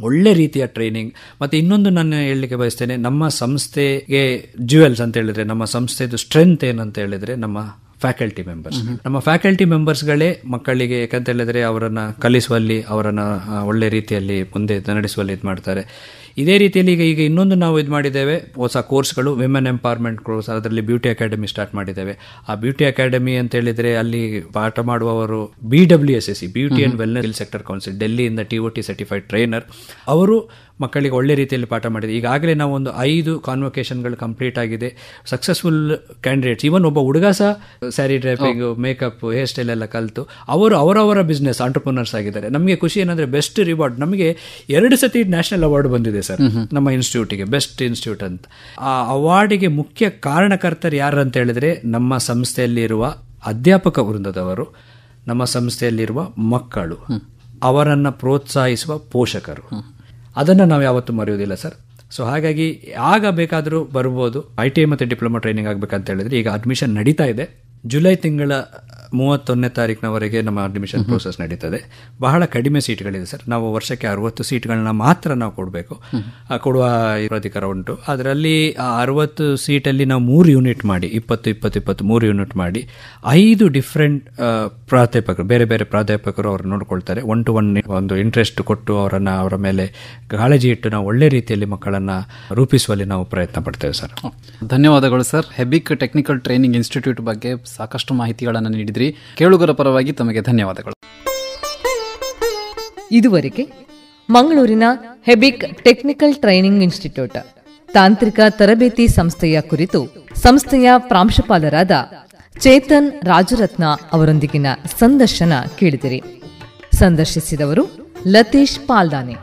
ಒಳ್ಳೆ ರೀತಿಯ ಟ್ರೈನಿಂಗ್. ಮತ್ತು ಇನ್ನೊಂದು ನಾನು ಹೇಳಲಿಕ್ಕೆ ಬಯಸ್ತೇನೆ, ನಮ್ಮ ಸಂಸ್ಥೆಗೆ ಜ್ಯುವೆಲ್ಸ್ ಅಂತ ಹೇಳಿದ್ರೆ, ನಮ್ಮ ಸಂಸ್ಥೆದು ಸ್ಟ್ರೆಂತ್ ಏನಂತ ಹೇಳಿದ್ರೆ ನಮ್ಮ ಫ್ಯಾಕಲ್ಟಿ ಮೆಂಬರ್ಸ್. ನಮ್ಮ ಫ್ಯಾಕಲ್ಟಿ ಮೆಂಬರ್ಸ್ಗಳೇ ಮಕ್ಕಳಿಗೆ, ಯಾಕಂತ ಹೇಳಿದ್ರೆ ಅವರನ್ನ ಕಲಿಸುವಲ್ಲಿ, ಅವರನ್ನ ಒಳ್ಳೆ ರೀತಿಯಲ್ಲಿ ಮುಂದೆ ನಡೆಸುವಲ್ಲಿ ಇದು ಮಾಡ್ತಾರೆ. ಇದೇ ರೀತಿಯಲ್ಲಿ ಈಗ ಇನ್ನೊಂದು ನಾವು ಇದು ಮಾಡಿದ್ದೇವೆ, ಹೊಸ ಕೋರ್ಸ್ಗಳು, ವಿಮೆನ್ ಎಂಪವರ್ಮೆಂಟ್ ಕೋರ್ಸ್, ಅದರಲ್ಲಿ ಬ್ಯೂಟಿ ಅಕಾಡೆಮಿ ಸ್ಟಾರ್ಟ್ ಮಾಡಿದ್ದೇವೆ. ಆ ಬ್ಯೂಟಿ ಅಕಾಡೆಮಿ ಅಂತ ಹೇಳಿದ್ರೆ ಅಲ್ಲಿ ಪಾಠ ಮಾಡುವವರು BWSSC, beauty and wellness sector council, ಡೆಲ್ಲಿಯಿಂದ TOT ಸರ್ಟಿಫೈಡ್ ಟ್ರೈನರ್. ಅವರು ಮಕ್ಕಳಿಗೆ ಒಳ್ಳೆ ರೀತಿಯಲ್ಲಿ ಪಾಠ ಮಾಡಿದೆ. ಈಗಾಗಲೇ ನಾವು ಒಂದು 5 ಕಾನ್ವೊಕೇಶನ್ಗಳು ಕಂಪ್ಲೀಟ್ ಆಗಿದೆ. ಸಕ್ಸಸ್ಫುಲ್ ಕ್ಯಾಂಡಿಡೇಟ್ಸ್, ಈವನ್ ಒಬ್ಬ ಹುಡುಗ ಸಹ ಸ್ಯಾರಿ ಡ್ರೈಪಿಂಗ್, ಮೇಕಪ್, ಹೇರ್ ಸ್ಟೈಲ್ ಎಲ್ಲ ಕಲಿತು ಅವರು ಅವರವರ ಬಿಸ್ನೆಸ್ ಆಂಟರ್ಪ್ರನರ್ಸ್ ಆಗಿದ್ದಾರೆ. ನಮಗೆ ಖುಷಿ ಏನಂದ್ರೆ ಬೆಸ್ಟ್ ರಿವಾರ್ಡ್, ನಮಗೆ 2 ಸತಿ ನ್ಯಾಷನಲ್ ಅವಾರ್ಡ್ ಬಂದಿದೆ ಸರ್ ನಮ್ಮ ಇನ್ಸ್ಟಿಟ್ಯೂಟಿಗೆ, ಬೆಸ್ಟ್ ಇನ್ಸ್ಟಿಟ್ಯೂಟ್ ಅಂತ. ಆ ಅವಾರ್ಡಿಗೆ ಮುಖ್ಯ ಕಾರಣಕರ್ತರು ಯಾರು ಅಂತ ಹೇಳಿದ್ರೆ ನಮ್ಮ ಸಂಸ್ಥೆಯಲ್ಲಿರುವ ಅಧ್ಯಾಪಕ ವೃಂದದವರು, ನಮ್ಮ ಸಂಸ್ಥೆಯಲ್ಲಿರುವ ಮಕ್ಕಳು, ಅವರನ್ನು ಪ್ರೋತ್ಸಾಹಿಸುವ ಪೋಷಕರು. ಅದನ್ನು ನಾವು ಯಾವತ್ತೂ ಮರೆಯೋದಿಲ್ಲ ಸರ್. ಸೊ ಹಾಗಾಗಿ ಆಗ ಬೇಕಾದರೂ ಬರ್ಬೋದು. ITI ಮತ್ತು ಡಿಪ್ಲೊಮಾ ಟ್ರೈನಿಂಗ್ ಆಗಬೇಕಂತ ಹೇಳಿದ್ರೆ ಈಗ ಅಡ್ಮಿಷನ್ ನಡೀತಾ ಇದೆ. ಜುಲೈ ತಿಂಗಳ 31ನೇ ತಾರೀಕಿನವರೆಗೆ ನಮ್ಮ ಅಡ್ಮಿಷನ್ ಪ್ರೋಸೆಸ್ ನಡೀತದೆ. ಬಹಳ ಕಡಿಮೆ ಸೀಟ್ಗಳಿದೆ ಸರ್. ನಾವು ವರ್ಷಕ್ಕೆ 60 ಸೀಟ್ಗಳನ್ನ ಮಾತ್ರ ನಾವು ಕೊಡಬೇಕು, ಕೊಡುವ ಅಧಿಕಾರ ಉಂಟು. ಅದರಲ್ಲಿ 60 ಸೀಟಲ್ಲಿ ನಾವು 3 ಯೂನಿಟ್ ಮಾಡಿ 20-20-23 ಯೂನಿಟ್ ಮಾಡಿ 5 ಡಿಫ್ರೆಂಟ್ ಪ್ರಾಧ್ಯಾಪಕರು, ಬೇರೆ ಬೇರೆ ಪ್ರಾಧ್ಯಾಪಕರು ಅವ್ರು ನೋಡ್ಕೊಳ್ತಾರೆ. 1-to-1 ಒಂದು ಇಂಟ್ರೆಸ್ಟ್ ಕೊಟ್ಟು ಅವರ ಮೇಲೆ ಕಾಳಜಿ ಇಟ್ಟು ನಾವು ಒಳ್ಳೆ ರೀತಿಯಲ್ಲಿ ಮಕ್ಕಳನ್ನು ರೂಪಿಸುವಲ್ಲಿ ನಾವು ಪ್ರಯತ್ನ ಪಡ್ತೇವೆ ಸರ್. ಧನ್ಯವಾದಗಳು ಸರ್. ಹೆಬಿಕ್ ಟೆಕ್ನಿಕಲ್ ಟ್ರೈನಿಂಗ್ ಇನ್ಸ್ಟಿಟ್ಯೂಟ್ ಬಗ್ಗೆ ಸಾಕಷ್ಟು ಮಾಹಿತಿಗಳನ್ನು ನೀಡಿದ್ರಿ. ಕೇಳುಗರ ಪರವಾಗಿ ತಮಗೆ ಧನ್ಯವಾದಗಳು. ಇದುವರೆಗೆ ಮಂಗಳೂರಿನ ಹೆಬಿಕ್ ಟೆಕ್ನಿಕಲ್ ಟ್ರೈನಿಂಗ್ ಇನ್ಸ್ಟಿಟ್ಯೂಟ್ ತಾಂತ್ರಿಕ ತರಬೇತಿ ಸಂಸ್ಥೆಯ ಕುರಿತು ಸಂಸ್ಥೆಯ ಪ್ರಾಂಶುಪಾಲರಾದ ಚೇತನ್ ರಾಜರತ್ನ ಅವರೊಂದಿಗಿನ ಸಂದರ್ಶನ ಕೇಳಿದಿರಿ. ಸಂದರ್ಶಿಸಿದವರು ಲತೀಶ್ ಪಾಲ್ದಾನೆ.